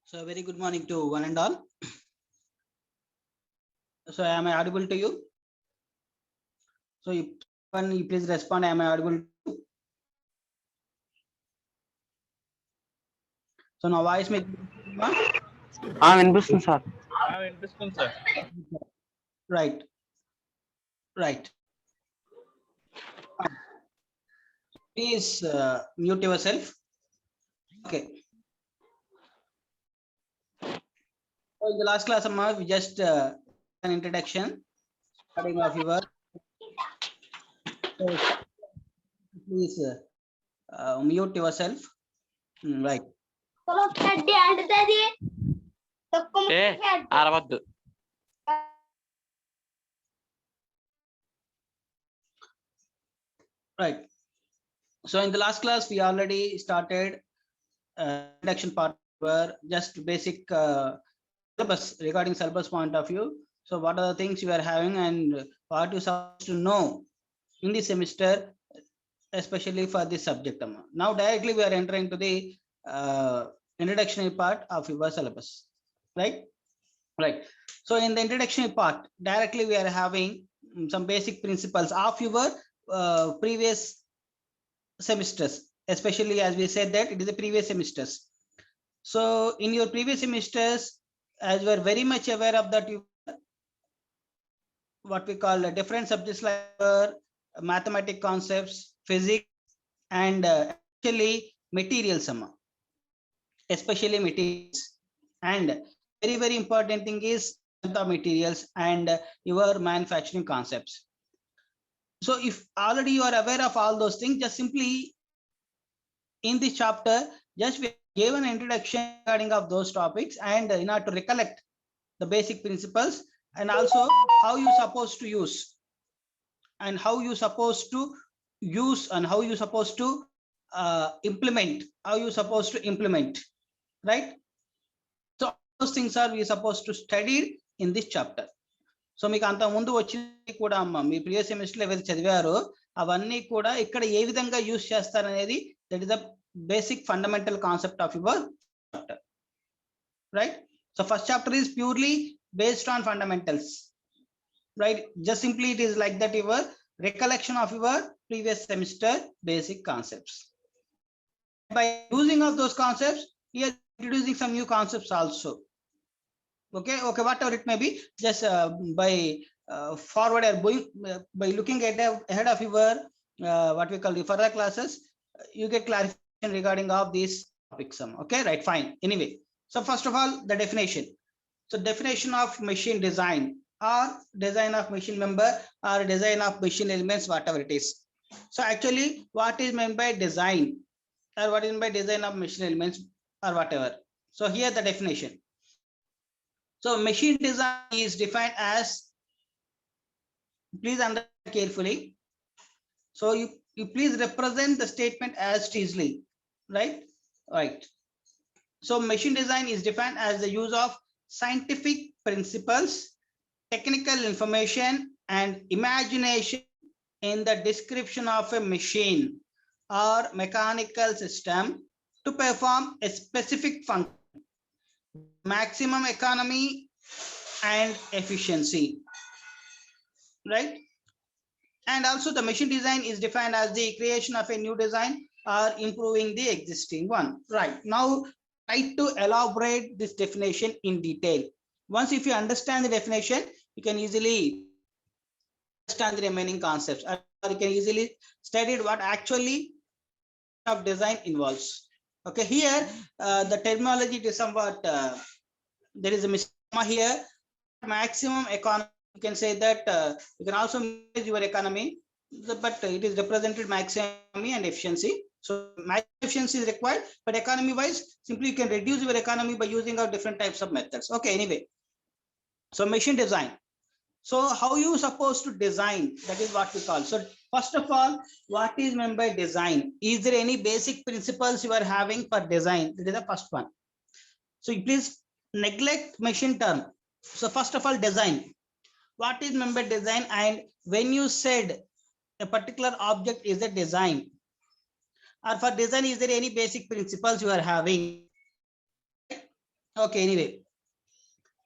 So very good morning to one and all. So am I audible to you? So you please respond. Am I audible? So now voice me. వినిపిస్తుంది sir. వినిపిస్తుంది sir. Right. Right. Please mute yourself. Okay. So in the last class, we just an introduction starting of your. So please mute yourself. Right. అరవద్దు. Right. So in the last class, we already started introduction part where just basic syllabus regarding syllabus point of view. So what are the things you are having and what you supposed to know in this semester, especially for this subject. Now directly we are entering to the introductory part of your syllabus, right? Right. So in the introductory part, directly we are having some basic principles of your previous semesters, especially as we said that it is the previous semesters. So in your previous semesters, as we are very much aware of that, you what we call different subjects like mathematical concepts, physics, and actually materials, especially materials. And very important thing is the materials and your manufacturing concepts. So if already you are aware of all those things, just simply in this chapter, just we gave an introduction regarding of those topics and in order to recollect the basic principles and also how you supposed to use and how you supposed to use and how you supposed to implement, right? So those things are we supposed to study in this chapter. So మీకు అంత ముందు వచ్చింది కూడా అమ్మ మీ previous semester లో ఏవైతే చదివారో అవన్నీ కూడా ఇక్కడ ఏ విధంగా యూజ్ చేస్తారనేది that is the basic fundamental concept of your chapter, right? So first chapter is purely based on fundamentals, right? Just simply it is like that your recollection of your previous semester basic concepts. By using of those concepts, we are introducing some new concepts also. Okay, whatever it may be, just by forward or going by looking at ahead of your what we call the further classes, you get clarification regarding of these topics. Okay, right, fine. Anyway, so first of all, the definition. So definition of machine design or design of machine member or design of machine elements, whatever it is. So actually what is meant by design or what is meant by design of machine elements or whatever. So here the definition. So machine design is defined as, please understand carefully. So you please represent the statement as easily, right? Right. So machine design is defined as the use of scientific principles, technical information, and imagination in the description of a machine or mechanical system to perform a specific function, maximum economy and efficiency, right? And also the machine design is defined as the creation of a new design or improving the existing one, right? Now try to elaborate this definition in detail. Once if you understand the definition, you can easily understand the remaining concepts, or you can easily study what actually of design involves. Okay, here the terminology is somewhat there is a mistake here. Maximum economy, you can say that you can also manage your economy, but it is represented maximum and efficiency. So maximum efficiency is required, but economy wise, simply you can reduce your economy by using of different types of methods. Okay, anyway, so machine design. So how you supposed to design, that is what we call. So first of all, what is meant by design? Is there any basic principles you are having for design? That is the first one. So you please neglect machine term. So first of all, design. What is meant by design? And when you said a particular object is a design, or for design, is there any basic principles you are having? Okay, anyway,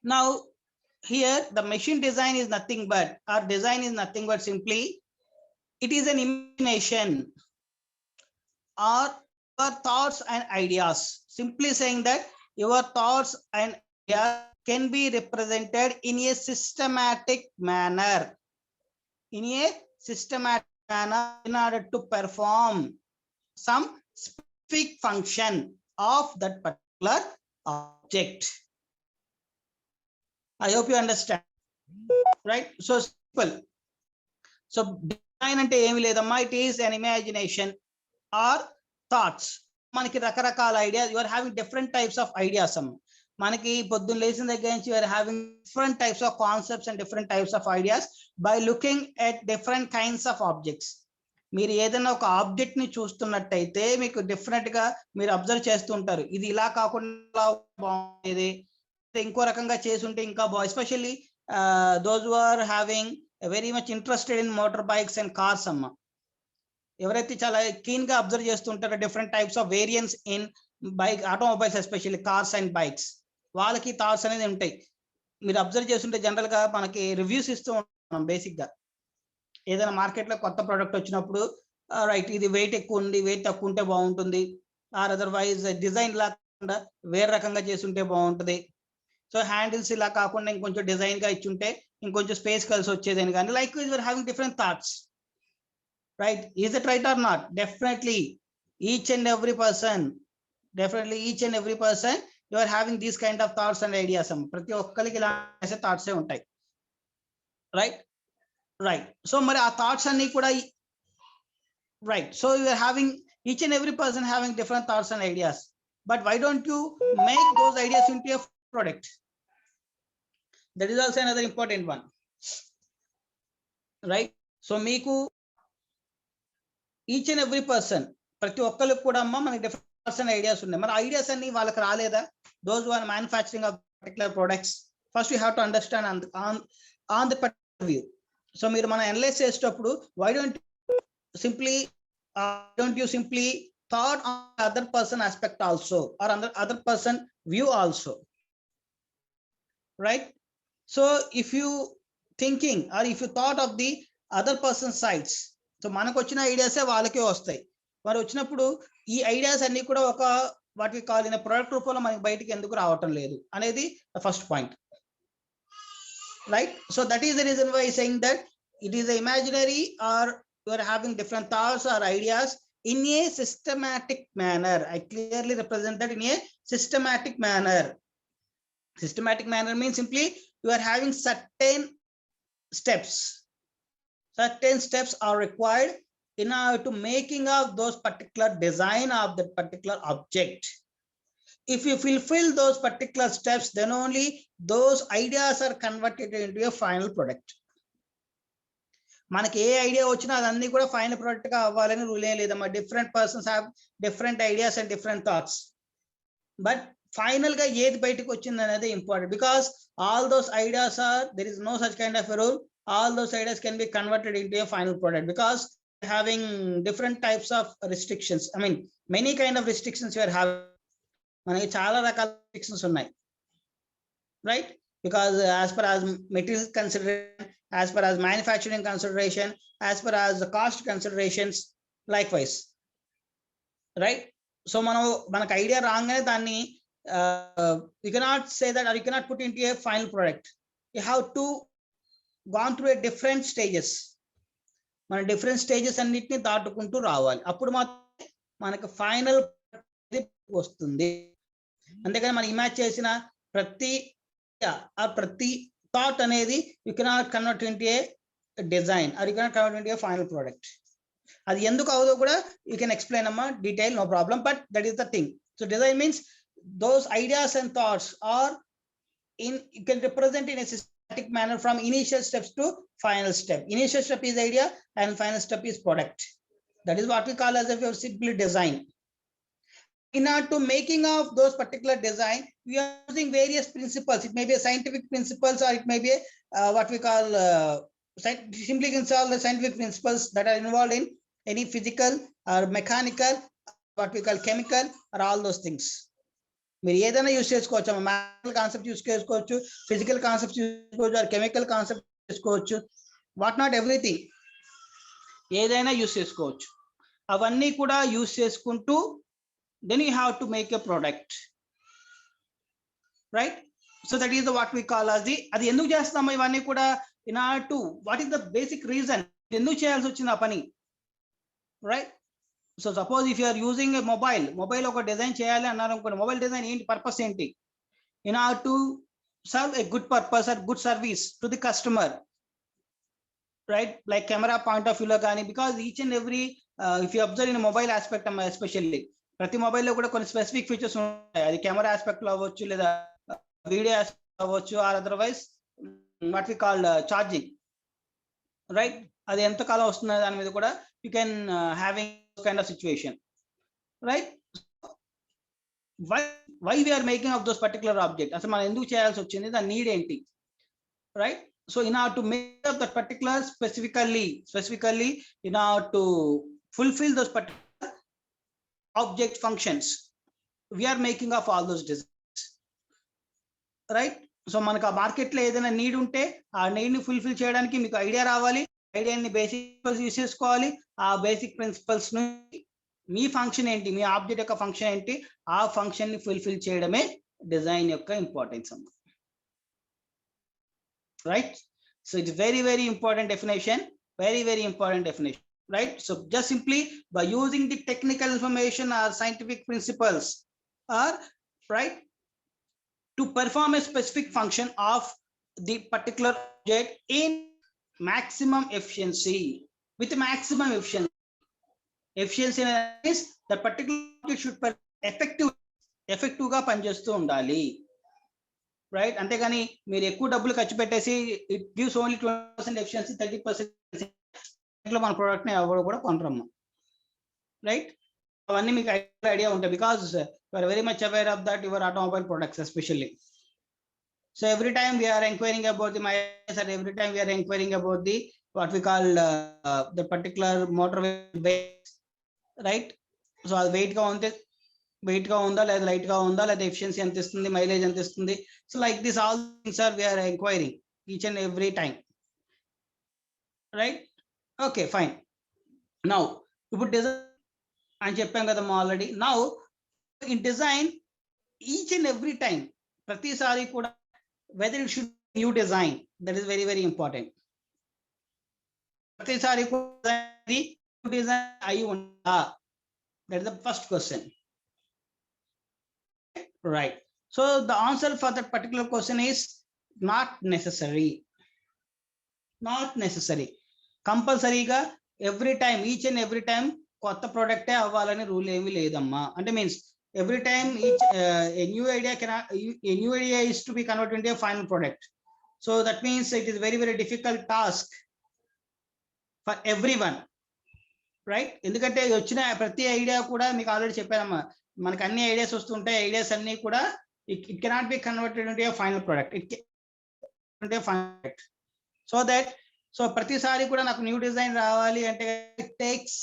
now here the machine design is nothing but, or design is nothing but simply, it is an imagination or your thoughts and ideas. Simply saying that your thoughts and ideas can be represented in a systematic manner. In a systematic manner in order to perform some specific function of that particular object. I hope you understand, right? So simple. So design ante emi ledamma, it is an imagination or thoughts. మనకి రకరకాల ideas, you are having different types of ideas. మనకి పొద్దున్న లేచిన దగ్గర నుంచి you are having different types of concepts and different types of ideas by looking at different kinds of objects. మీరు ఏదైనా ఒక ఆబ్జెక్ట్ ని చూస్తున్నట్టయితే మీకు డిఫరెంట్ గా మీరు అబ్జర్వ్ చేస్తూ ఉంటారు. ఇది ఇలా కాకుండా బాగుండేది, ఇంకో రకంగా చేసి ఉంటే ఇంకా బాగుంది. Especially those who are having very much interested in motor bikes and cars అమ్మ, ఎవరైతే చాలా కీన్ గా అబ్జర్వ్ చేస్తుంటారో different types of variants in bike automobiles, especially cars and bikes, వాళ్ళకి థాట్స్ అనేది ఉంటాయి. మీరు అబ్జర్వ్ చేస్తుంటే జనరల్ గా మనకి రివ్యూస్ ఇస్తూ ఉంటాం. బేసిక్ గా ఏదైనా మార్కెట్ లో కొత్త ప్రోడక్ట్ వచ్చినప్పుడు, రైట్ ఇది వెయిట్ ఎక్కువ ఉంది, వెయిట్ తక్కువ ఉంటే బాగుంటుంది, ఆర్ అదర్వైజ్ డిజైన్ లాగా వేరే రకంగా చేస్తుంటే బాగుంటుంది. సో హ్యాండిల్స్ ఇలా కాకుండా ఇంకొంచెం డిజైన్ గా ఇచ్చుంటే ఇంకొంచెం స్పేస్ కలిసి వచ్చేదని. కానీ like you are having different thoughts, right? Is it right or not? Definitely each and every person, you are having these kind of thoughts and ideas. ప్రతి ఒక్కరికి ఇలాంటి థాట్స్ ఉంటాయి, రైట్? సో మరి ఆ థాట్స్ అన్ని కూడా, right, so you are having each and every person having different thoughts and ideas, but why don't you make those ideas into a product? That is also another important one, right? So మీకు each and every person, ప్రతి ఒక్కరికి కూడా అమ్మ మనకి different person ideas ఉన్నాయి. మన ideas అన్ని వాళ్ళకి రాలేదా? Those who are manufacturing of particular products, first you have to understand on the particular view. So మీరు మనం అనలైజ్ చేసేటప్పుడు why don't you simply thought on other person aspect also, or other person view also, right? So if you thinking or if you thought of the other person sides, so మనకు వచ్చిన ఐడియాసే వాళ్ళకే వస్తాయి. మరి వచ్చినప్పుడు ఈ ideas అన్ని కూడా ఒక what we call in product రూపంలో మనకి బయటికి ఎందుకు రావటం లేదు అనేది first point, right? So that is the reason why saying that it is imaginary or you are having different thoughts or ideas in a systematic manner. I clearly represent that in a systematic manner. Systematic manner means simply you are having certain steps. Certain steps are required in order to making of those particular design of that particular object. If you fulfill those particular steps, then only those ideas are converted into a final product. మనకి ఏ idea వచ్చినా అదన్నీ కూడా final product గా అవ్వాలని rule ఏం లేదమ్మా. Different persons have different ideas and different thoughts, but final గా ఏది బయటకు వచ్చింది అనేది important. Because all those ideas are, there is no such kind of a rule, all those ideas can be converted into a final product because having different types of restrictions. I mean, many kind of restrictions you are having. మనకి చాలా రకాల restrictions ఉన్నాయి, right? Because as per as material consideration, as per as manufacturing consideration, as per as the cost considerations, likewise, right? So మనకు idea రాగానే దాన్ని you cannot say that, or you cannot put into a final product. You have to gone through a different stages. మన different stages అన్నిటిని దాటుకుంటూ రావాలి, అప్పుడు మాత్రం మనకు ఫైనల్ వస్తుంది. అంతేకాని మనం ఇమాజిన్ చేసిన ప్రతి థాట్ అనేది you cannot convert into a design, or you cannot convert into a final product. అది ఎందుకు అవుదో కూడా యూ కెన్ ఎక్స్ప్లెయిన్ అమ్మా, detail, no problem, but that is the thing. So design means those ideas and thoughts are in, you can represent in a systematic manner from initial steps to final step. Initial step is idea and final step is product. That is what we call as a simply design. In order to making of those particular design, we are using various principles. It may be a scientific principles, or it may be what we call simply install the scientific principles that are involved in any physical or mechanical, what we call chemical, or all those things. మీరు ఏదైనా use చేసుకోవచ్చు, mathematical concept use చేసుకోవచ్చు, physical concept use చేసుకోవచ్చు, chemical concept చేసుకోవచ్చు, what not everything, ఏదైనా use చేసుకోవచ్చు. అవన్నీ కూడా యూస్ చేసుకుంటూ then you have to make a product, right? So that is the what we call as the అది ఎందుకు చేస్తాము ఇవన్నీ కూడా in order to what is the basic reason ఎందుకు చేయాల్సి వచ్చింది ఆ పని, right? So suppose if you are using a mobile ఒక డిజైన్ చేయాలి అన్నారు అనుకోండి, మొబైల్ డిజైన్ ఏంటి, పర్పస్ ఏంటి, in order to serve a good purpose or good service to the customer, right? Like camera point of view లో కానీ, because each and every if you observe in a mobile aspect especially, ప్రతి మొబైల్లో కూడా కొన్ని specific features ఉంటాయి, అది camera aspect లో అవ్వచ్చు, లేదా వీడియో ఆస్పెక్ట్ అవ్వచ్చు, or otherwise what we call charging, right? అది ఎంత కాలం వస్తుంది దాని మీద కూడా you can having kind of situation, right? Why we are making of those particular object, అసలు మనం ఎందుకు చేయాల్సి వచ్చింది, దాని నీడ్ ఏంటి, right? So in order to make up that particular specifically in order to fulfill those particular object functions, we are making of all those designs, right? So మనకు ఆ market లో ఏదైనా నీడ్ ఉంటే ఆ నీడ్ ని fulfil చేయడానికి మీకు idea రావాలి, ఐడియాని బేసిక్ ప్రిన్సిపల్స్ యూస్ చేసుకోవాలి, ఆ బేసిక్ ప్రిన్సిపల్స్ నుంచి మీ ఫంక్షన్ ఏంటి, మీ ఆబ్జెక్ట్ యొక్క ఫంక్షన్ ఏంటి, ఆ ఫంక్షన్ ని ఫుల్ఫిల్ చేయడమే డిజైన్ యొక్క ఇంపార్టెన్స్ అన్నమాట, right? So it's very important definition, very important definition, right? So just simply by using the technical information or scientific principles, or right, to perform a specific function of the particular object in maximum efficiency, with maximum efficiency. Efficiency is the particular object should be effective గా పనిచేస్తూ ఉండాలి, right? అంతేగాని మీరు ఎక్కువ డబ్బులు ఖర్చు పెట్టేసి it gives only 20% efficiency, 30% మన ప్రోడక్ట్ ని ఎవరు కూడా కొనరమ్మా, రైట్? అవన్నీ మీకు ఐడియా ఉంటాయి, because you are very much aware of that your automobile products especially. So every time we are enquiring about the mileage, and every time we are enquiring about the what we call the particular motor weight, right? So అది weight గా ఉందా, లేదా light గా ఉందా, లేదా efficiency ఎంత ఇస్తుంది, mileage ఎంత ఇస్తుంది. So like this all things are we are enquiring each and every time, right? Okay, fine. Now ఇప్పుడు డిజైన్ అని చెప్పాం కదమ్మా already. Now in design each and every time, ప్రతిసారి కూడా whether it should new design, that is very important. ప్రతిసారి కూడా design అయి ఉందా, that is the first question, right? So the answer for that particular question is not necessary. కంపల్సరీగా every time, each and every time కొత్త ప్రోడక్టే అవ్వాలని rule ఏమీ లేదమ్మా. అంటే means every time each a new idea is to be converted into a final product. So that means it is very difficult task for everyone, right? ఎందుకంటే వచ్చిన ప్రతి idea కూడా మీకు ఆల్రెడీ చెప్పానమ్మా, మనకు అన్ని ఐడియాస్ వస్తుంటాయి, ఐడియాస్ అన్ని కూడా it cannot be converted into A final product, so ప్రతిసారి కూడా నాకు న్యూ డిజైన్ రావాలి అంటే ఇట్ టేక్స్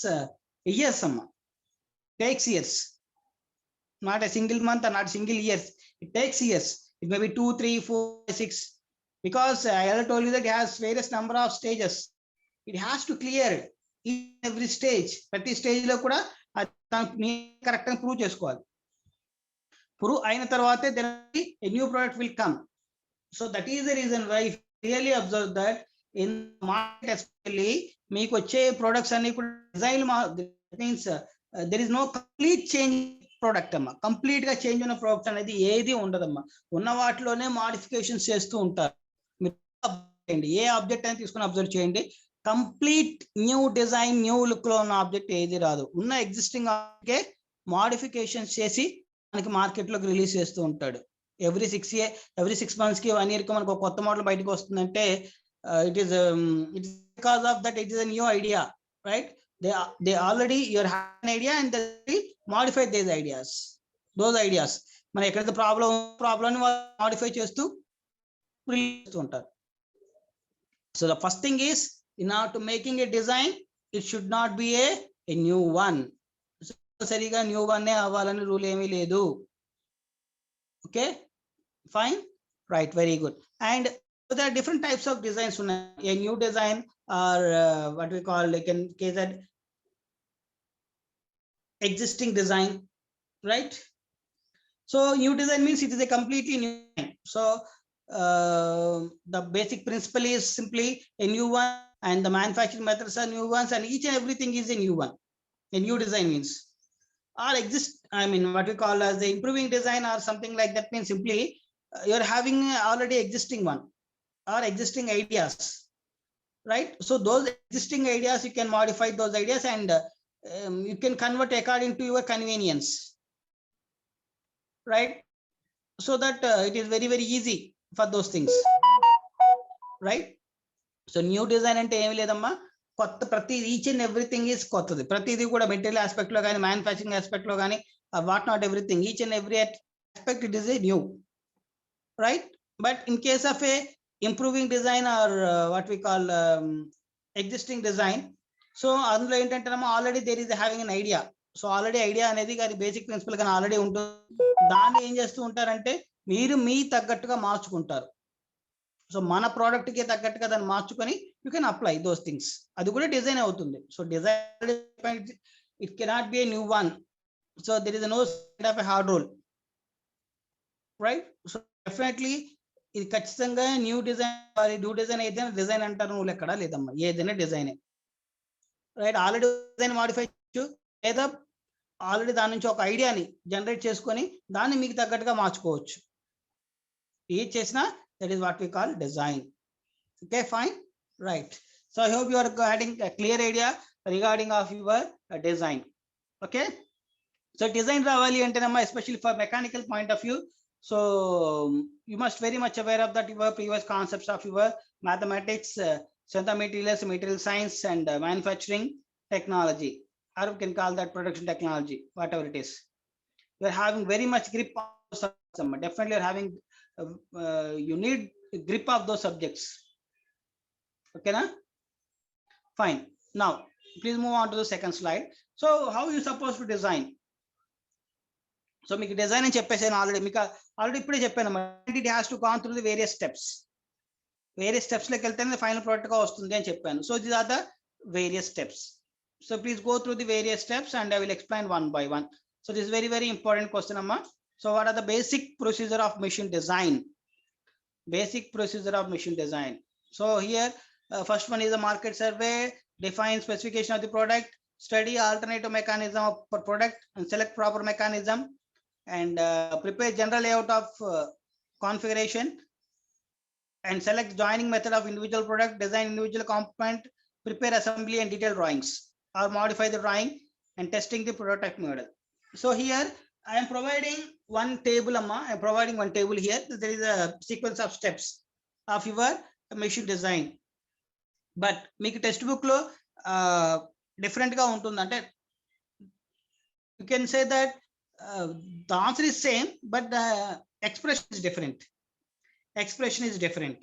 ఇయర్స్ అమ్మా, takes years, not a single month, not single years, it takes years. It may B 2, 3, 4, 6, because I already told you that it has various number of stages. It has to clear every stage. ప్రతి stage లో కూడా correct గా prove చేసుకోవాలి. Prove అయిన తర్వాతే then a new product will come. So that is the reason why if you really observe that in market especially మీకు వచ్చే products అన్ని కూడా design means there is no complete change product అమ్మా. Complete గా change ఉన్న product అనేది ఏది ఉండదమ్మా, ఉన్న వాటిలోనే మాడిఫికేషన్స్ చేస్తూ ఉంటారు. మీరు ఏ ఆబ్జెక్ట్ అని తీసుకుని అబ్జర్వ్ చేయండి, complete new design, new look లో ఉన్న ఆబ్జెక్ట్ ఏది రాదు. ఉన్న ఎగ్జిస్టింగ్ ఆబ్జెక్ట్ మోడిఫికేషన్స్ చేసి మనకి మార్కెట్ లోకి రిలీజ్ చేస్తూ ఉంటాడు. ఎవ్రీ 6 months కి 1 year కి మనకు కొత్త మోడల్ బయటకు వస్తుందంటే it is because of that it is a new idea, right? they already you have an idea and they modify those ideas. మన ఎక్కడైతే ప్రాబ్లం ని మోడిఫై చేస్తూ రిలీజ్ చేస్తూ ఉంటారు. So the first thing is in order to making a design, it should not be a new one. సరిగా new one అవ్వాలని rule ఏమీ లేదు. Okay, fine, right, very good. And so there are different types of designs. A new design, or what we call, like in case that existing design, right? So new design means it is a completely new design. So the basic principle is simply a new one, and the manufacturing methods are new ones, and each and everything is a new one. A new design means, or exist, I mean, what we call as the improving design or something like that, means simply you're having already existing one or existing ideas, right? So those existing ideas, you can modify those ideas, and you can convert according to your convenience, right? So that it is very very easy for those things, right? So new design అంటే ఏమి లేదమ్మా, కొత్త ప్రతి each and everything is కొత్తది. ప్రతిదీ కూడా material aspect లో కానీ, మ్యానుఫ్యాక్చరింగ్ ఆస్పెక్ట్ లో కానీ, what not everything, each and every aspect it is a new, right? But in case of a improving design or what we call existing design, so అందులో ఏంటంటే already there is having an idea. So already idea అనేది కానీ basic principle కానీ already ఉంటుంది. దాన్ని ఏం చేస్తూ ఉంటారంటే మీరు మీ తగ్గట్టుగా మార్చుకుంటారు. సో మన ప్రోడక్ట్ కి తగ్గట్టుగా దాన్ని మార్చుకొని you can apply those things. అది కూడా డిజైన్ అవుతుంది. So design it cannot be a new one. So there is no side of a hard rule, right? So definitely ఇది ఖచ్చితంగా న్యూ డిజైన్. న్యూ డిజైన్ అయితే డిజైన్ అంటారు, నువ్వు ఎక్కడా లేదమ్మా, ఏదైనా డిజైనే, రైట్? ఆల్రెడీ డిజైన్ మాడిఫై చేయొచ్చు, లేదా ఆల్రెడీ దాని నుంచి ఒక ఐడియాని జనరేట్ చేసుకొని దాన్ని మీకు తగ్గట్టుగా మార్చుకోవచ్చు. ఏది చేసినా that is what we call design. Okay, fine, right? So I hope you are getting a clear idea regarding of your design. Okay, so design ravali ante namma, especially for mechanical point of view, so you must very much aware of that your previous concepts of your mathematics, strength of materials, material science, and manufacturing technology, or you can call that production technology, whatever it is. You are having very much grip on some, definitely you are having you need grip of those subjects. Okay na? Fine. Now please move on to the second slide. So how you supposed to design? So మీకు design అని చెప్పేసాను already, మీకు already ఇప్పుడే చెప్పాను. It has to gone through the various steps. Various steps లోకి వెళ్తేనే final product గా వస్తుంది అని చెప్పాను. So these are the various steps. So please go through the various steps and I will explain one by one. So this very very important question అమ్మా. So what are the basic procedure of machine design? Basic procedure of machine design. So here first one is a market survey, define specification of the product, study alternative mechanism for product and select proper mechanism, and prepare general layout of configuration, and select joining method of individual product, design individual component, prepare assembly and detailed drawings, or modify the drawing, and testing the prototype model. So here I am providing one table, amma. I am providing one table here. There is a sequence of steps of your machine design. But మీకు text book లో different గా ఉంటుంది. అంటే you can say that the answer is same, but the expression is different. Expression is different.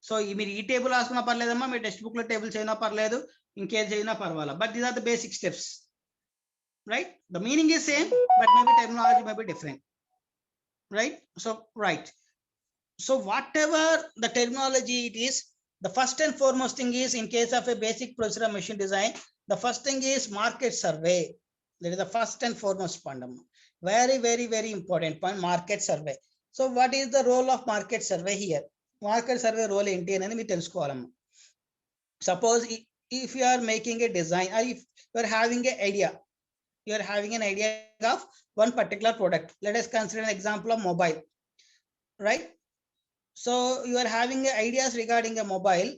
సో మీరు ఈ table రాసుకున్నా పర్లేదమ్మా, మీ టెక్స్ట్ బుక్ లో టేబుల్స్ అయినా పర్లేదు, ఇంకేం చేయనా పర్వాలా. But these are the basic steps, right? The meaning is same, but maybe terminology may be different, right? So right, so whatever the terminology it is, the first and foremost thing is, in case of a basic procedure of machine design, the first thing is market survey. That is the first and foremost point. Very very very important point, market survey. So what is the role of market survey here? Market survey role enti anedi meer telusukovalam. Suppose if you are making a design, or if you are having an idea, you are having an idea of one particular product. Let us consider an example of mobile, right? So you are having ideas regarding a mobile,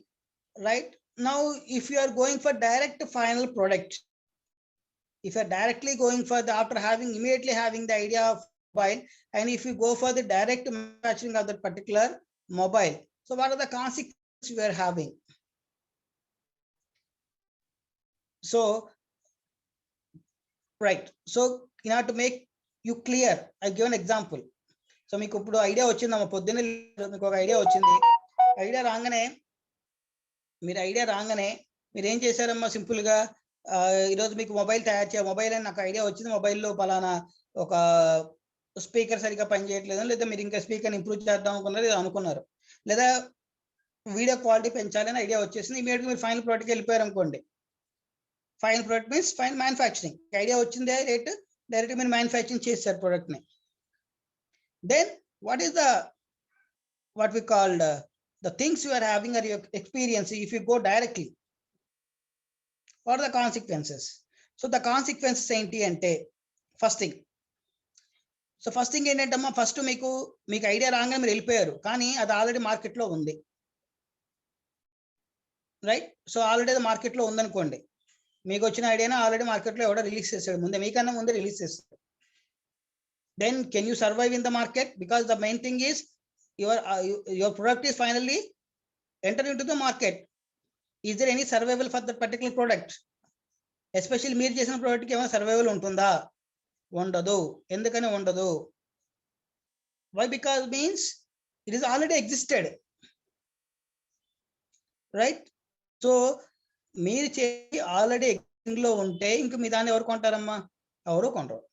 right? Now if you are going for direct final product, if you are directly going for the, after having immediately having the idea of mobile, and if you go for the direct manufacturing of that particular mobile, so what are the consequences you are having? So right, so in order to make you clear, I give an example. So మీకు ఇప్పుడు idea వచ్చిందమ్మా, పొద్దున్నే మీకు ఒక idea వచ్చింది. Idea రాగానే మీరు ఏం చేశారమ్మా, సింపుల్ గా ఈరోజు మీకు మొబైల్ తయారు చేయాలి, మొబైల్ అని నాకు ఐడియా వచ్చింది, మొబైల్లో పలానా ఒక స్పీకర్ సరిగ్గా పనిచేయట్లేదు, లేదా మీరు ఇంకా స్పీకర్ ఇంప్రూవ్ చేద్దాం అనుకున్నారు, లేదా అనుకున్నారు, లేదా వీడియో క్వాలిటీ పెంచాలని ఐడియా వచ్చేసింది, ఇమీడియట్గా మీరు ఫైనల్ ప్రోడక్ట్కి వెళ్ళిపోయారు అనుకోండి. Final product means final manufacturing. Idea వచ్చిందే రేట్, డైరెక్ట్ మీరు మ్యానుఫ్యాక్చరింగ్ చేస్తారు ప్రోడక్ట్ని. Then what is the what we called the things you are having or your experience if you go directly, what are the consequences? So the consequences enti ante, first thing, so first thing ఏంటంటే first మీకు idea రాగానే మీరు వెళ్ళిపోయారు, కానీ అది already మార్కెట్లో ఉంది, right? So already అది మార్కెట్లో ఉందనుకోండి, మీకు వచ్చిన ఐడియాని ఆల్రెడీ మార్కెట్లో ఎవడో రిలీజ్ చేశాడు, ముందే మీకన్నా ముందే రిలీజ్ చేస్తాడు. Then can you survive in the market? Because the main thing is your product is finally entered into the market. Is there any survival for that particular product? Especially మీరు చేసిన product కి ఏమైనా survival ఉంటుందా? ఉండదు. ఎందుకని ఉండదు? Why? Because means it is already existed, right? So మీరు చేసి ఆల్రెడీ ఎగ్జిస్టింగ్ లో ఉంటే ఇంక మీ దాన్ని ఎవరు కొంటారమ్మా? ఎవరు కొంటారు,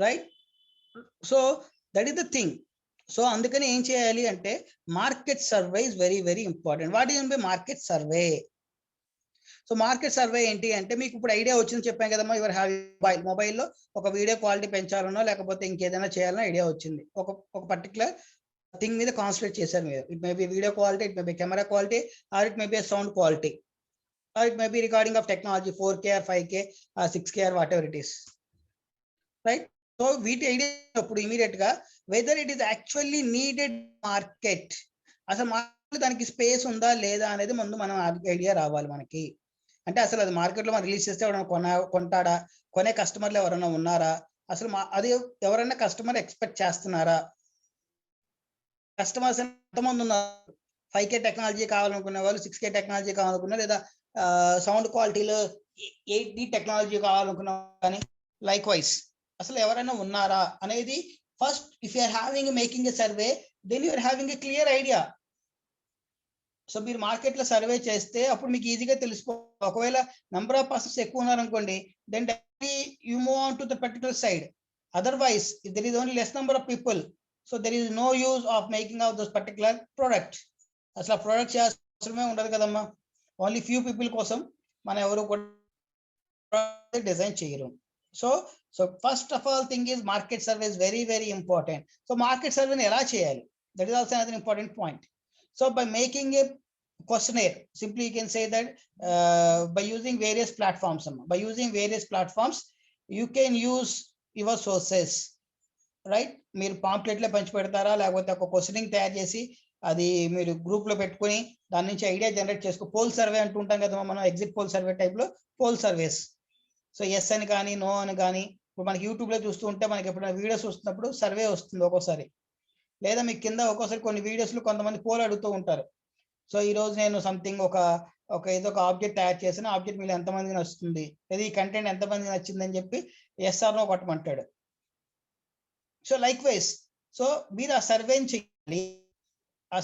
right? So that is the thing. So అందుకని ఏం చేయాలి అంటే market survey is very very important. What is by market survey? So market survey ఏంటి అంటే, మీకు ఇప్పుడు ఐడియా వచ్చింది చెప్పాను కదమ్మా, యువర్ హ్యావింగ్ మొబైల్లో ఒక వీడియో క్వాలిటీ పెంచాలనో లేకపోతే ఇంకేదైనా చేయాలనో ఐడియా వచ్చింది, ఒక పర్టికులర్ థింగ్ మీద కాన్సన్ట్రేట్ చేశారు మీరు. It may be video quality, it may be camera quality, or it may be sound quality, or it may be recording of technology 4K or 5K or 6K or whatever it is, right? So వీటి idea అప్పుడు immediate గా whether it is actually needed market, అసలు market దానికి space ఉందా లేదా అనేది ముందు మనం ఐడియా రావాలి మనకి. అంటే అసలు అది మార్కెట్లో మనం రిలీజ్ చేస్తే ఎవరైనా కొంటాడా, కొనే కస్టమర్లు ఎవరైనా ఉన్నారా, అసలు అది ఎవరైనా కస్టమర్ ఎక్స్పెక్ట్ చేస్తున్నారా, కస్టమర్స్ ఎంతమంది ఉన్నారు, 5K టెక్నాలజీ కావాలనుకునే వాళ్ళు, 6K టెక్నాలజీ కావాలనుకున్నా, లేదా సౌండ్ క్వాలిటీలో 8D టెక్నాలజీ కావాలనుకున్నా, కానీ లైక్ వైజ్ అసలు ఎవరైనా ఉన్నారా అనేది first. If you are having making a survey, then you are having a clear idea. So మీరు మార్కెట్లో సర్వే చేస్తే అప్పుడు మీకు ఈజీగా తెలిసిపోతుంది. ఒకవేళ నెంబర్ ఆఫ్ పర్సన్స్ ఎక్కువ ఉన్నారనుకోండి, then you move on to the particular side. Otherwise if there is only less number of people, so there is no use of making of those particular product. అసలు ఆ product చేయాల్సిన ఉండదు కదమ్మా. Only few people కోసం మనం ఎవరు కూడా design చేయరు. So first of all thing is market survey is very very important. So market survey ni ela cheyali, that is also another important point. So by making a questionnaire, simply you can say that by using various platforms, you can use your sources, right? మీరు pamphlet లో పంచి పెడతారా, లేకపోతే ఒక questioning తయారు చేసి అది మీరు గ్రూప్ లో పెట్టుకుని దాని నుంచి ఐడియా జనరేట్ చేసుకో. పోల్ సర్వే అంటుంటాం కదా మనం, ఎగ్జిట్ పోల్ సర్వే టైప్ లో పోల్ సర్వేస్. సో ఎస్ అని కానీ నో అని కానీ, ఇప్పుడు మనకి యూట్యూబ్లో చూస్తూ ఉంటే మనకి ఎప్పుడైనా వీడియోస్ వస్తున్నప్పుడు సర్వే వస్తుంది ఒక్కోసారి, లేదా మీకు కింద ఒక్కోసారి కొన్ని వీడియోస్లో కొంతమంది పోల్ అడుగుతూ ఉంటారు. సో ఈ రోజు నేను సంథింగ్ ఏదో ఒక ఆబ్జెక్ట్ తయారు చేసిన, ఆబ్జెక్ట్ మీరు ఎంతమందికి నచ్చుతుంది, లేదా ఈ కంటెంట్ ఎంతమందికి నచ్చిందని చెప్పి ఎస్ఆర్ నో కొట్టమంటాడు. సో లైక్ వైజ్, సో మీరు ఆ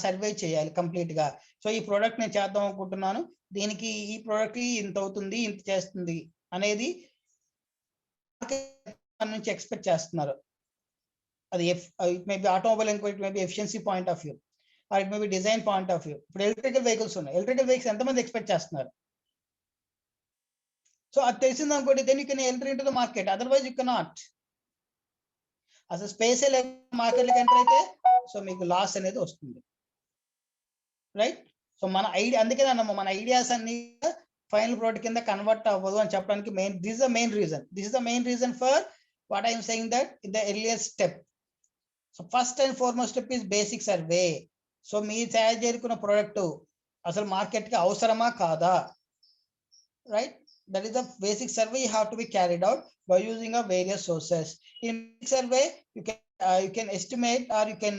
సర్వే చేయాలి కంప్లీట్ గా. సో ఈ ప్రోడక్ట్ నేను చేద్దాం అనుకుంటున్నాను, దీనికి ఈ ప్రోడక్ట్ ఇంత అవుతుంది, ఇంత చేస్తుంది అనేది నుంచి ఎక్స్పెక్ట్ చేస్తున్నారు. అది ఇట్ మే బి ఆటోమొబైల్ అనుకో, it may be efficiency point of view, or it may be design point of view. ఇప్పుడు ఎలక్ట్రికల్ వెహికల్స్ ఉన్నాయి, ఎలక్ట్రికల్ వెహికల్స్ ఎంతమంది ఎక్స్పెక్ట్ చేస్తున్నారు? సో అది తెలిసింది అనుకోండి, then you can enter into the market, otherwise you cannot. అసలు స్పేసే లేక మార్కెట్లోకి ఎంటర్ అయితే సో మీకు లాస్ అనేది వస్తుంది, రైట్? సో మన ఐడియా, అందుకే మన ఐడియాస్ అన్ని ఫైనల్ ప్రోడక్ట్ కింద కన్వర్ట్ అవ్వదు అని చెప్పడానికి this is the main reason for what I'm saying that in the earlier step. So first and foremost step is basic survey. So మీరు తయారు చేసుకున్న ప్రోడక్ట్ అసలు మార్కెట్ కి అవసరమా కాదా, right? That is the basic survey you have to be carried out by using of various sources. In survey you can estimate or you can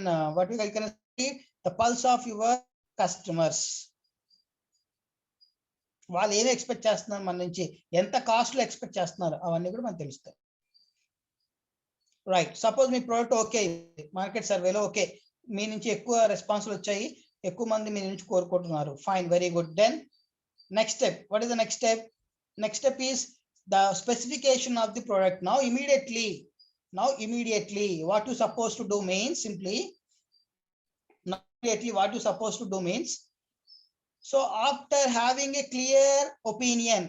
see the pulse of your customers. వాళ్ళు ఏమి expect చేస్తున్నారు మన నుంచి, ఎంత cost లో expect చేస్తున్నారు, అవన్నీ కూడా మనకు తెలుస్తాయి, రైట్? సపోజ్ మీ ప్రోడక్ట్ ఓకే, మార్కెట్ సర్వేలో ఓకే, మీ నుంచి ఎక్కువ రెస్పాన్స్లు వచ్చాయి, ఎక్కువ మంది మీ నుంచి కోరుకుంటున్నారు, fine, very good. Then next step, what is the next step? Next step is the specification of the product. Now immediately Now immediately what you supposed to do means simply, now immediately what you supposed to do means, so after having a clear opinion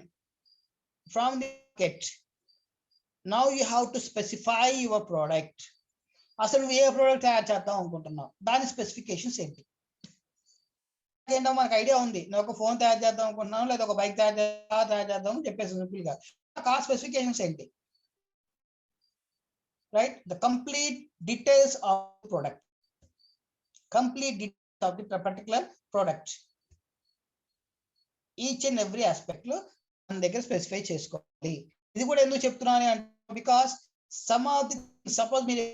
from the market, now you have to specify your product. అసలు నువ్వు ఏ product తయారు చేద్దాం అనుకుంటున్నావు, దాని specifications ఏంటి? ఏంటో మనకు idea ఉంది, నేను ఒక ఫోన్ తయారు చేద్దాం అనుకుంటున్నాను, లేదా ఒక బైక్ తయారు చేద్దాం అని చెప్పేసి సింపుల్ గా. ఆ స్పెసిఫికేషన్స్ ఏంటి? Right, the complete details of product, complete details of the particular product, each and every aspect లో మన దగ్గర స్పెసిఫై చేసుకోవాలి. ఇది కూడా ఎందుకు చెప్తున్నాను అంటే, because some of the suppose మీరు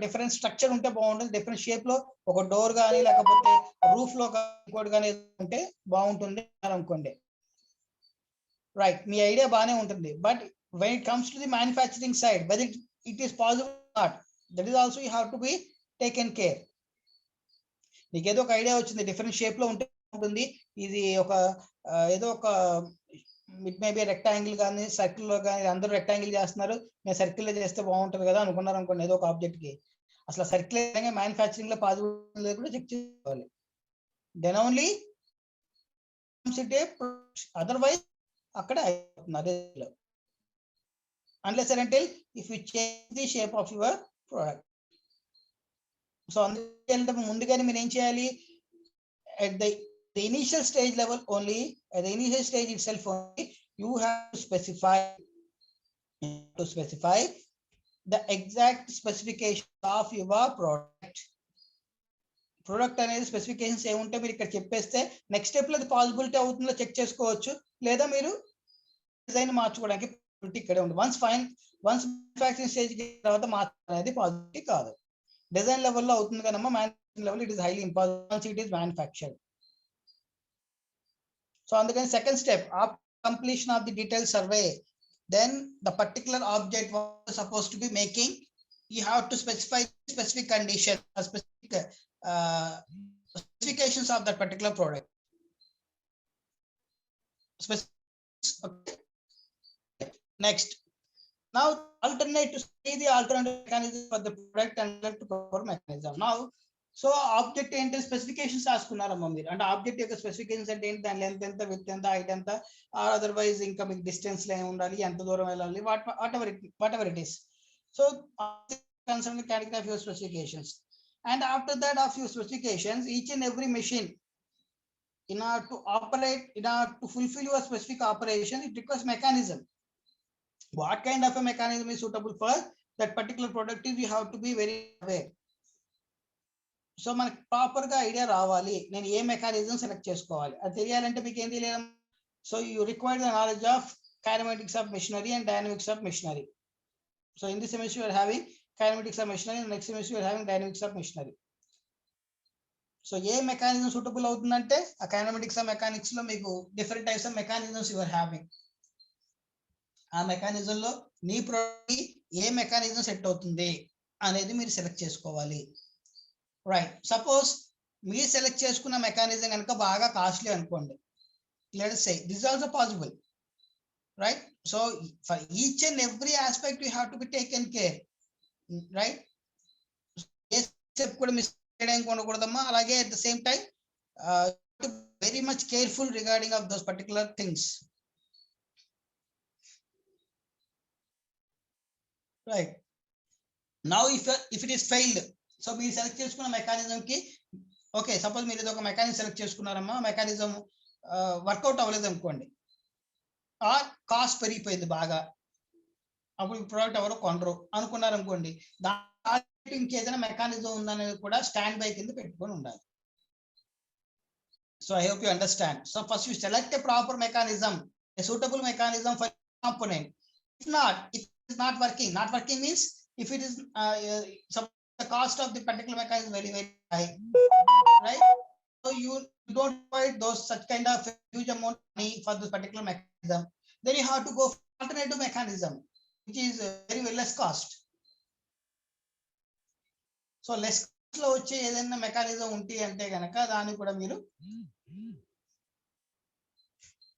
డిఫరెంట్ స్ట్రక్చర్ ఉంటే బాగుంటుంది, డిఫరెంట్ షేప్ లో ఒక డోర్ కానీ లేకపోతే రూఫ్ లో ఇంకోటి కానీ ఉంటే బాగుంటుంది అనుకోండి. రైట్, మీ ఐడియా బాగానే ఉంటుంది, but when it comes to the manufacturing side, whether it is possible or not, that is also you have to be taken care. మీకు ఏదో ఒక ఐడియా వచ్చింది, డిఫరెంట్ షేప్ లో ఉంటే ఉంటుంది, ఇది ఒక ఏదో ఒక ఇట్ మే బి రెక్టాంగిల్ కానీ సర్కిల్ లో కానీ, అందరూ రెక్టాంగిల్ చేస్తున్నారు, నేను సర్కిల్ లో చేస్తే బాగుంటుంది కదా అనుకున్నారు అనుకోండి, ఏదో ఒక ఆబ్జెక్ట్ కి. అసలు సర్కిల్ మ్యానుఫ్యాక్చరింగ్ లో పాసిబుల్ కూడా చెక్ చేసుకోవాలి. దెన్ ఓన్లీ అదర్వైజ్ అక్కడ అయిపోతుంది. unless and until if you change the shape of your product. So అందుకే ముందుగానే మీరు ఏం చేయాలి, at the initial stage level only, at the initial stage itself only, you have to specify the exact specification of your product అనేది specifications ఏముంటే మీరు ఇక్కడ చెప్పేస్తే నెక్స్ట్ స్టెప్ లో అది పాసిబిలిటీ అవుతుందో చెక్ చేసుకోవచ్చు, లేదా మీరు డిజైన్ మార్చుకోవడానికి ఇక్కడే ఉంది. వన్స్ మ్యానుఫ్యాక్చరింగ్ స్టేజ్ తర్వాత మార్చడం అనేది పాసిబిలిటీ కాదు. డిజైన్ లెవెల్లో అవుతుంది కదమ్మా, manufacturing level it is highly impossible once it is manufactured. So అందుకని second step, after completion of the detail survey, then the particular object was supposed to be making, you have to specify specific condition, specific specifications of that particular product. Okay. Next, now alternate to see the alternative mechanism for the product and to proper mechanism. Now, so object ఏంటి specifications రాసుకున్నారమ్మా మీరు, అంటే object యొక్క specifications అంటే ఏంటి, దాని length ఎంత, width ఎంత, height ఎంత, ఆర్ అదర్వైజ్ ఇంకా మీకు డిస్టెన్స్ లో ఏమి ఉండాలి, ఎంత దూరం వెళ్ళాలి, what ever it is. So concern category of your specifications, and after that of your specifications, each and every machine in order to operate, in order to fulfill your specific operation, it requires mechanism. What kind of a mechanism is suitable for that particular product is you have to be very aware. So మనకి proper గా idea రావాలి, నేను ఏ mechanism select చేసుకోవాలి, అది తెలియాలంటే మీకు ఏం తెలియాలి. So you require the knowledge of kinematics of machinery and dynamics of machinery. So in this semester you are having kinematics of machinery, next semester you are having dynamics of machinery. So ఏ mechanism suitable అవుతుందంటే ఆ kinematics of mechanics లో మీకు different types of mechanisms you are having. ఆ mechanism లో నీ product ఏ mechanism set అవుతుంది అనేది మీరు సెలెక్ట్ చేసుకోవాలి. రైట్, సపోజ్ మీరు సెలెక్ట్ చేసుకున్న మెకానిజం కనుక బాగా కాస్ట్లీ అనుకోండి, let us say this is also possible, right? So for each and every aspect you have to be taken care, right? A step కూడా మిస్ చేయడానికి ఉండకూడదమ్మా. అలాగే at the same time very much careful regarding of those particular things, right? Now if it is failed, so మీరు select చేసుకున్న mechanism కి, okay suppose మీరు ఇది ఒక mechanism select చేసుకున్నారమ్మా, mechanism work out అవ్వలేదు అనుకోండి, ఆర్ కాస్ట్ పెరిగిపోయింది బాగా, అప్పుడు ప్రోడక్ట్ ఎవరో కొనరు అనుకున్నారు అనుకోండి, దాని ఇంకేదైనా మెకానిజం ఉందనేది కూడా స్టాండ్ బై కింద పెట్టుకొని ఉండాలి. So I hope you understand. So first you select a proper mechanism, a suitable mechanism for component. If it is not working means if it is the cost of the particular mechanism is very very high, right? So you don't provide those such kind of huge amount of money for this particular mechanism, then you have to go for alternative mechanism which is very less cost. So less cost లో వచ్చే ఏదైనా mechanism ఉంటే అంటే గనక దాన్ని కూడా మీరు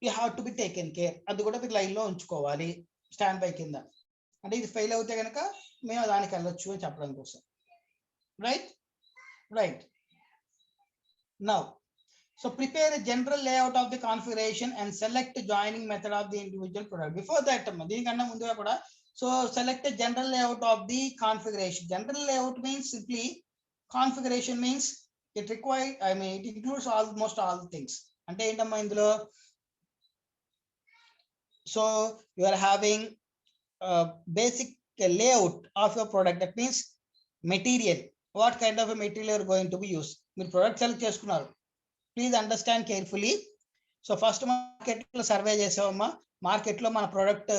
you have to be taken care, అది కూడా మీరు లైన్ లో ఉంచుకోవాలి స్టాండ్ బై కింద. అంటే ఇది ఫెయిల్ అవుతే కనుక మేము దానికి వెళ్ళొచ్చు అని చెప్పడం కోసం. Right. Now, so prepare a general layout of the configuration and select the joining method of the individual product. Before that, దీనికన్నా ముందుగా కూడా, so select a general layout of the configuration. General layout means simply configuration means it requires, it includes almost all the things. అంటే ఏంటమ్మా ఇందులో, so you are having a basic layout of your product. That means material, what kind of a material you are going to be used. మీరు product select చేసుకున్నారు, please understand carefully. So first మార్కెట్లో survey చేసామమ్మా, మార్కెట్లో మన product,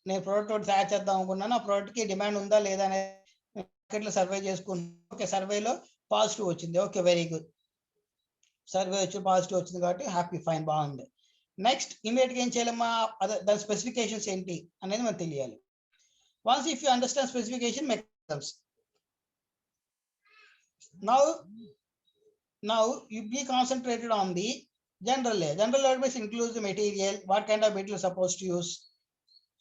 నేను product ఒకటి తయారు చేద్దాం అనుకున్నాను, ఆ ప్రోడక్ట్కి డిమాండ్ ఉందా లేదా అనేది మార్కెట్లో సర్వే చేసుకున్నాను. ఓకే, సర్వేలో పాజిటివ్ వచ్చింది, ఓకే వెరీ గుడ్, సర్వే వచ్చి పాజిటివ్ వచ్చింది కాబట్టి హ్యాపీ, ఫైన్, బాగుంది. నెక్స్ట్ ఇమీడియట్గా ఏం చేయాలమ్మా, దాని స్పెసిఫికేషన్స్ ఏంటి అనేది మనకు తెలియాలి. Once if you understand specification mechanisms, now you be concentrated on the general layout. General layout means includes the material, what kind of material supposed to use.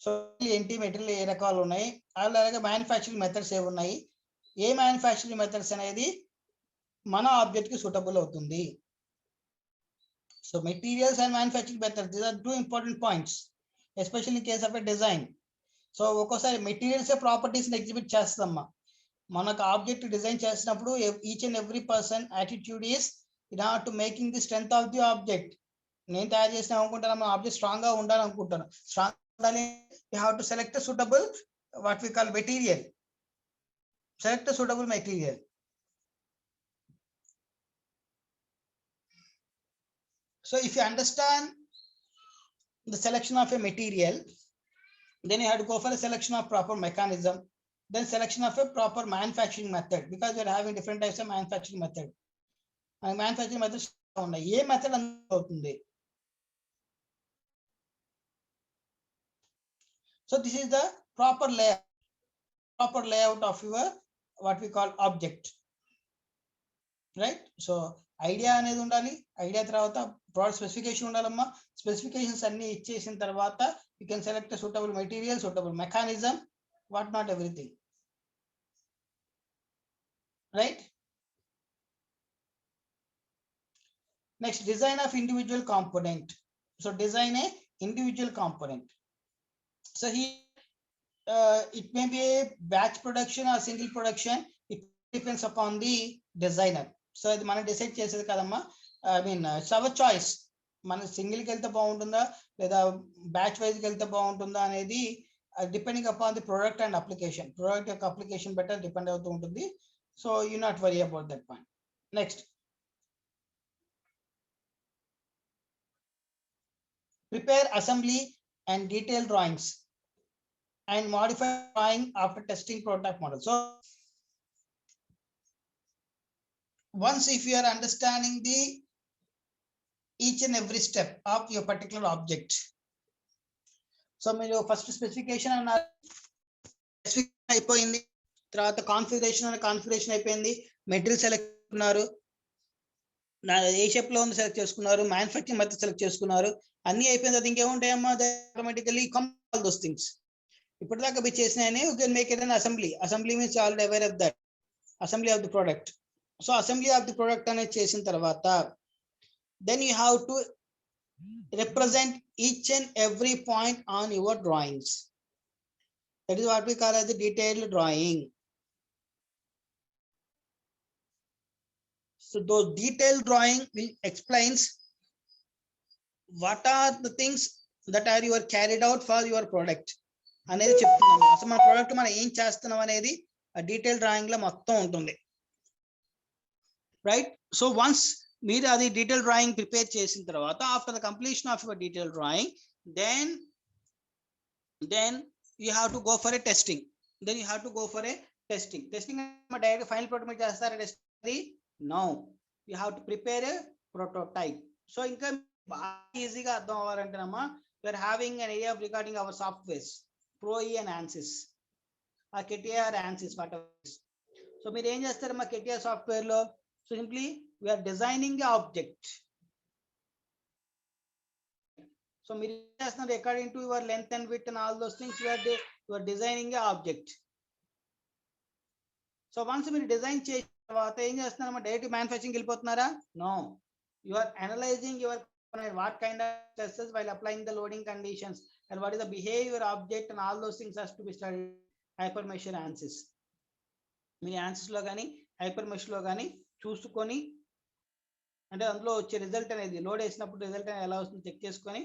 So ఏంటి మెటీరియల్ ఏ రకాలు ఉన్నాయి, అలాగే మ్యానుఫ్యాక్చరింగ్ మెథడ్స్ ఏ ఉన్నాయి, ఏ manufacturing methods అనేది మన object కి suitable అవుతుంది. So materials and manufacturing methods, these are two important points, especially in case of a design. So ఒక్కోసారి మెటీరియల్స్ ప్రాపర్టీస్ ఎగ్జిబిట్ చేస్తామా, మనకు ఆబ్జెక్ట్ డిజైన్ చేసినప్పుడు each and every person attitude is in order to making the strength of the object. నేను తయారు చేసిన అనుకుంటాను, మన object strong గా ఉండాలనుకుంటాను, స్ట్రాంగ్ ఉండాలి, you have to select suitable what we call material. Select suitable material. So if you understand the selection of a material, then you have to go for a selection of proper mechanism, then selection of a proper manufacturing method, because we are having different types of manufacturing method. And manufacturing methods ఉన్నాయి, ఏ method అవుతుంది. So this is the proper layout of your what we call object, right? So idea అనేది ఉండాలి, idea తర్వాత product specification ఉండాలమ్మా, specifications అన్ని ఇచ్చేసిన తర్వాత you can select suitable material, suitable mechanism, what not everything, right? Next design of individual component. So design A individual component. So it may be a batch production or single production, it depends upon the designer. So ఇది మనం decide చేసేది కదమ్మా, it's our choice, మన సింగిల్కి వెళ్తే బాగుంటుందా లేదా batch వైజ్కి వెళ్తే బాగుంటుందా అనేది depending upon the product and application, product యొక్క అప్లికేషన్ బెటర్ డిపెండ్ అవుతూ ఉంటుంది. So you not worry about that point. Next prepare assembly and detail drawings and modify drawing after testing prototype model. So once if you are understanding the each and every step of your particular object, so మీరు first specification అన్నారు, specification అయిపోయింది, తర్వాత configuration అయిపోయింది, material select చేసుకున్నారు, ఏ shape లో ఉంది select చేసుకున్నారు, manufacturing method select చేసుకున్నారు, అన్ని అయిపోయింది. అది ఇంకేముంటాయమ్మా, ఆటోమేటికలీ ఆల్ దోస్ థింగ్స్ ఇప్పటిదాకా మీరు చేసినాయని you can make it an assembly. Assembly means already aware of that, assembly of the product. So assembly of the product అనేది చేసిన తర్వాత then you have to represent each and every point on your drawings. That is what we call as the detailed drawing. So those detailed drawing will explains what are the things that are you are carried out for your product అనేది చెప్తున్నాము. అసలు మన product మనం ఏం చేస్తున్నాం అనేది ఆ detail drawing లో మొత్తం ఉంటుంది, రైట్? సో వన్స్ మీరు అది డీటెయిల్ డ్రాయింగ్ ప్రిపేర్ చేసిన తర్వాత after the completion of your detail drawing then you have to go for a testing. Testing direct final prototype చేస్తారా? Testing no, you have to prepare a prototype. So ఇంకా బాగా ఈజీగా అర్థం అవ్వాలంటేనమ్మా, you're having an area of recording our softwares, Pro-E and ANSYS, or CATIA or ANSYS, whatever. So మీరు ఏం చేస్తారమ్మా CATIA software లో, so simply we're designing a object. So మీరు ఏం చేస్తున్నారు, according to your length and width and all those things you are designing a object. So once మీరు design చేసిన తర్వాత ఏం చేస్తున్నారమ్మా, డైరెక్ట్ మ్యానుఫ్యాక్చరింగ్ వెళ్ళిపోతున్నారా? No, you are analysing your what kind of stresses while applying the loading conditions and what is the behavior object and all those things has to be studied. Hypermesh ANSYS me ANSYS లో కానీ హైపర్మెష్ లో కానీ చూసుకొని, అంటే అందులో వచ్చే result అనేది load వేసినప్పుడు రిజల్ట్ అనేది ఎలా వస్తుందో చెక్ చేసుకొని,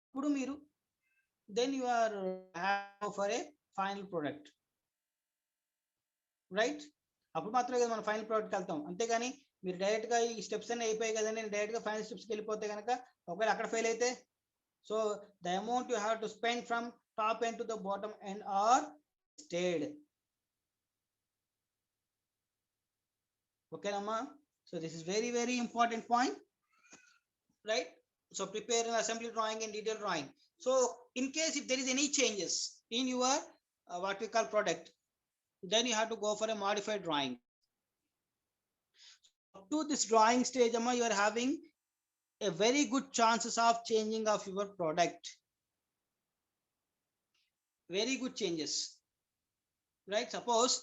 ఇప్పుడు మీరు then you are have for a final product, right? అప్పుడు మాత్రమే కదా మనం ఫైనల్ ప్రోడక్ట్కి వెళ్తాం. అంతేగాని మీరు డైరెక్ట్ గా ఈ స్టెప్స్ అన్ని అయిపోయాయి కదండి, నేను డైరెక్ట్ గా ఫైనల్ స్టెప్స్కి వెళ్ళిపోతే కనుక ఒకవేళ అక్కడ ఫెయిల్ అయితే, so the amount you have to spend from top end to the bottom end are stayed. ఓకేనమ్మా? So this is very very important point, right? So prepare an assembly drawing and detailed drawing. So in case if there is any changes in your what we call product, then you have to go for a modified drawing. Up to this drawing stage, amma, you are having a very good chances of changing of your product, very good changes, right? Suppose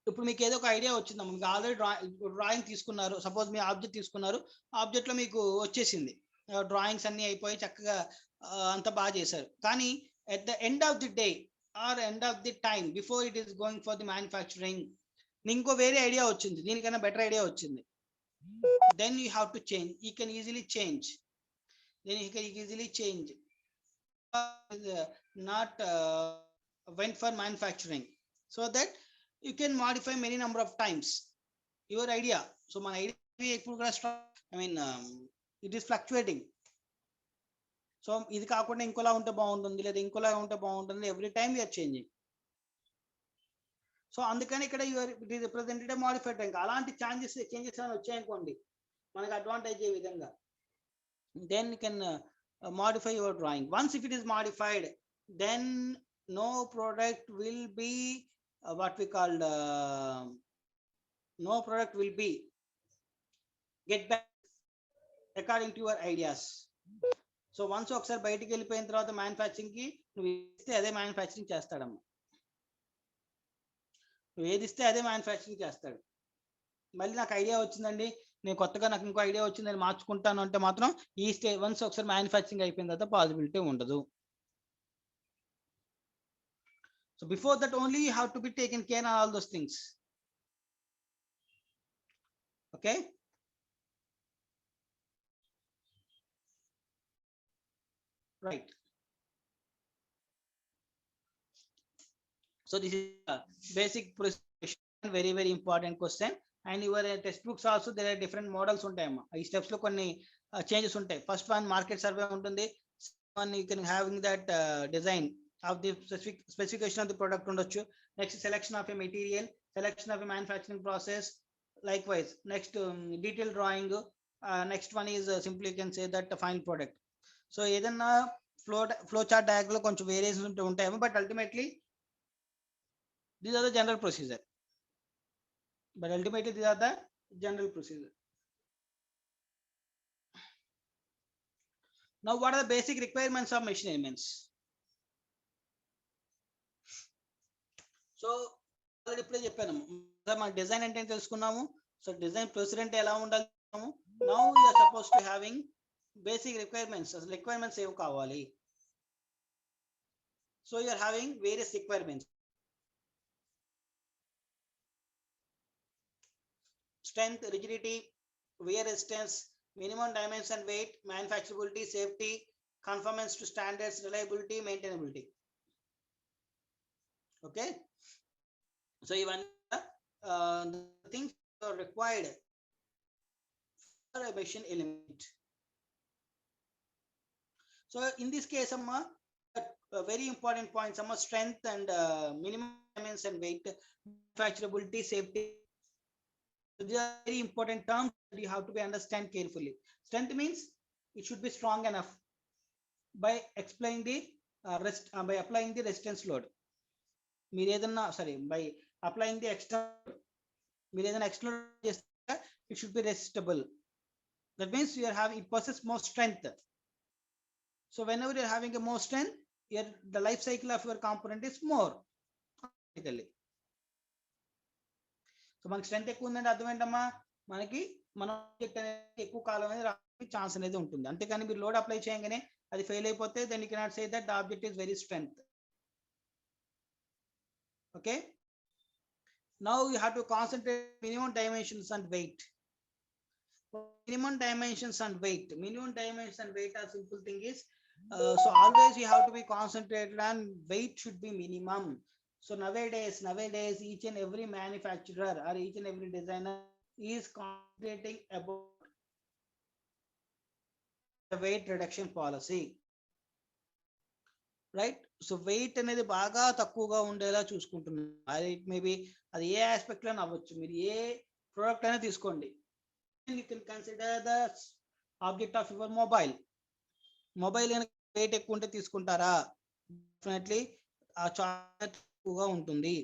ఇప్పుడు మీకు ఏదో ఒక idea వచ్చిందమ్మా, మీకు already drawing తీసుకున్నారు, suppose మీ object తీసుకున్నారు, ఆబ్జెక్ట్లో మీకు వచ్చేసింది, డ్రాయింగ్స్ అన్నీ అయిపోయి చక్కగా అంత బాగా చేశారు. కానీ at the end of the day or end of the time before it is going for the manufacturing, ఇంకో వేరే ఐడియా వచ్చింది, దీనికన్నా బెటర్ ఐడియా వచ్చింది, then you have to change. You can easily change, not went for manufacturing, so that you can modify many number of times your idea. So my idea epudu kuda it is fluctuating. So ఇది కాకుండా ఇంకోలా ఉంటే బాగుంటుంది, లేదా ఇంకోలా ఉంటే బాగుంటుంది, every time you are changing. సో అందుకని ఇక్కడ it is represented modified drawing. అలాంటి చేంజెస్ అని వచ్చాయనుకోండి మనకి అడ్వాంటేజ్ ఏ విధంగా, then you can modify your drawing. Once if it is modified, then no product will be what we call no product will be get back according to your ideas. So once ఒకసారి బయటికి వెళ్ళిపోయిన తర్వాత manufacturing కి నువ్వు ఇస్తే అదే manufacturing చేస్తాడమ్మా, నువ్వు ఏది ఇస్తే అదే మ్యానుఫ్యాక్చరింగ్ చేస్తాడు. మళ్ళీ నాకు ఐడియా వచ్చిందండి, నేను కొత్తగా నాకు ఇంకో ఐడియా వచ్చింది, నేను మార్చుకుంటాను అంటే మాత్రం ఈ వన్స్ ఒకసారి మ్యానుఫ్యాక్చరింగ్ అయిపోయిన తర్వాత పాసిబిలిటీ ఉండదు. So before that only you have to be taken care on all those things. Okay, right. So this is a basic procedure, very very important question. And your textbooks also there are different models ఉంటాయమ్మా, ఈ steps లో కొన్ని changes ఉంటాయి. First one market survey ఉంటుంది, one you can having that design of the specification of the product ఉండొచ్చు. Next selection of a material, selection of a manufacturing process, likewise next detail drawing, next one is simply you can say that final product. So ఏదన్నా flow chart diagram లో కొంచెం variations ఉంటాయేమో, but ultimately these are the general procedure, but ultimately these are the general procedure. Now what are the basic requirements of machine elements? So already ఇప్పుడే చెప్పాను, మన design అంటే తెలుసుకున్నాము. So design procedure అంటే ఎలా ఉండాలి. Now we are supposed to having basic requirements. అసలు requirements ఏవి కావాలి? So you are having various requirements. Strength, rigidity, wear resistance, minimum dimension, weight, manufacturability, safety, conformance to standards, reliability, maintainability. Okay, so even the things are required for a machine element. So in this case, very important points, strength and minimum dimension, weight, manufacturability, safety. These are very important terms that you have to be understand carefully. Strength means it should be strong enough by explaining the by applying the resistance load. మీరు ఏదన్నా by applying the external, మీరు ఏదైనా external చేస్తే it should be resistible. That means you are having, it possesses more strength. So whenever you are having a more strength, the life cycle of your component is more. So మనకి strength ఎక్కువ ఉందంటే అర్థం ఏంటమ్మా, మనకి మన object అనేది ఎక్కువ కాలం అనేది రావడానికి ఛాన్స్ అనేది ఉంటుంది. అంతేకాని మీరు లోడ్ అప్లై చేయగానే అది ఫెయిల్ అయిపోతే then you cannot say that the object is very strength. Okay, now you have to concentrate minimum dimensions and weight. Minimum dimensions and weight. Minimum dimensions and weight are simple thing is, so always you have to be concentrated and weight should be minimum. So nowadays each and every manufacturer or each and every designer is concentrating about the weight reduction policy, right? So weight అనేది బాగా తక్కువగా ఉండేలా చూసుకుంటున్నారు. అది maybe అది ఏ aspect లో అవ్వచ్చు, మీరు ఏ ప్రోడక్ట్ అయినా తీసుకోండి. You can consider the object of your mobile. weight ఎక్కువ ఉంటే తీసుకుంటారా? డెఫినెట్లీ ఆ చార్జ్ ఎక్కువగా ఉంటుంది.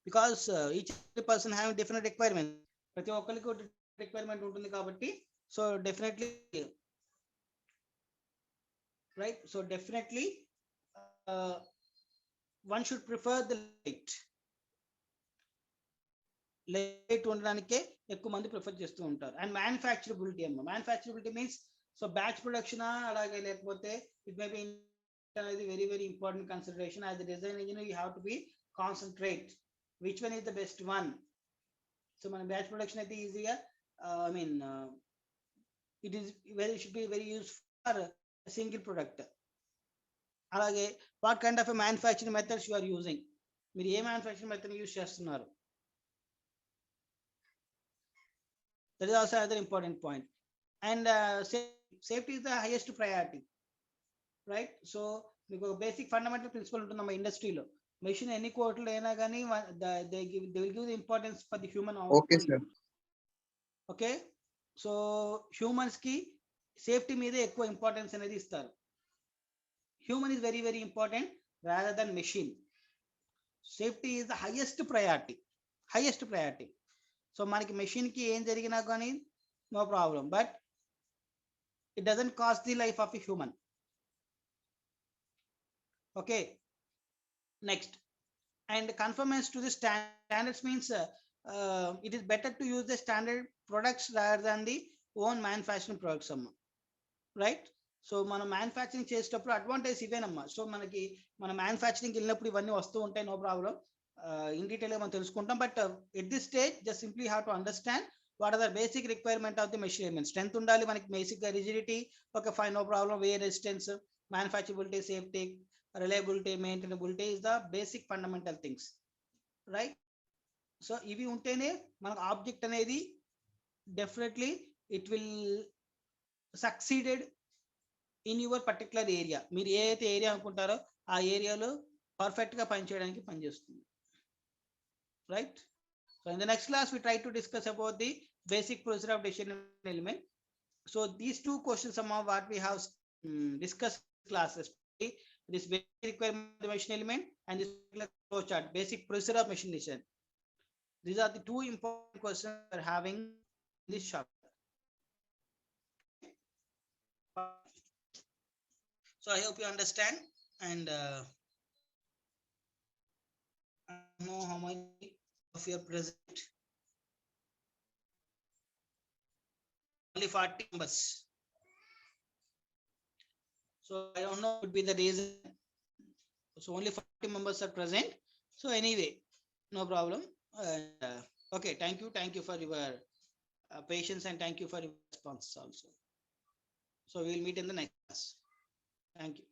Because each person have different requirement. ప్రతి ఒక్కరికి రిక్వైర్మెంట్ ఉంటుంది కాబట్టి so definitely right. So definitely one should prefer the light ఉండడానికే ఎక్కువ మంది ప్రిఫర్ చేస్తూ ఉంటారు. And manufacturability manufacturability means so batch production అలాగే లేకపోతే ఇట్ మే బి అనేది very very important consideration. As a design engineer you have to be concentrate which one is the best one. So మన batch production అయితే ఈజీగా I mean it is very should be very useful for single product. అలాగే what kind of manufacturing methods you are using, మీరు ఏ manufacturing method use చేస్తున్నారు. That is also another important point. And safety is the highest priority, right? So మీకు basic fundamental principal ఉంటుంది మన ఇండస్ట్రీలో. Machine ఎన్ని కోట్లు అయినా కానీ they will give the importance for the human. Okay sir. Okay, so humans కి safety మీదే ఎక్కువ ఇంపార్టెన్స్ అనేది ఇస్తారు. Human is very very important rather than machine. Safety is the highest priority. So మనకి మెషిన్ కి ఏం జరిగినా కానీ no problem, but it doesn't cost the life of a human. Okay, next. And conformance to the standards means it is better to use the standard products rather than the own manufacturing products అమ్మా, right? So మనం manufacturing చేసేటప్పుడు advantage ఇవేనమ్మా. So మనకి మన మ్యానుఫ్యాక్చరింగ్కి వెళ్ళినప్పుడు ఇవన్నీ వస్తూ ఉంటాయి, no problem. In detail మనం తెలుసుకుంటాం. But at this stage just simply have to understand what are the basic requirement of the machine. Strength ఉండాలి మనకి, బేసిక్ గా rigidity, okay fine, no problem. Wear resistance, manufacturability, safety, reliability, maintainability is the basic fundamental things, right? So ఇవి ఉంటేనే మనకు object అనేది definitely it will succeeded in your particular area. మీరు ఏ అయితే ఏరియా అనుకుంటారో ఆ ఏరియాలో పర్ఫెక్ట్ గా పనిచేయడానికి పనిచేస్తుంది, right? So in the next class we try to discuss about the basic procedure of decision element. So these two questions are what we have discussed in classes, this basic requirement of the machine element and this flow chart, basic procedure of machine decision. These are the two important questions we are having in this chapter. So I hope you understand, and I don't know how many of you are present. Only 40 members. So I don't know what would be the reason. So only 40 members are present. So anyway, no problem. Okay, thank you for your patience, and thank you for your response also. So we will meet in the next class. Thank you.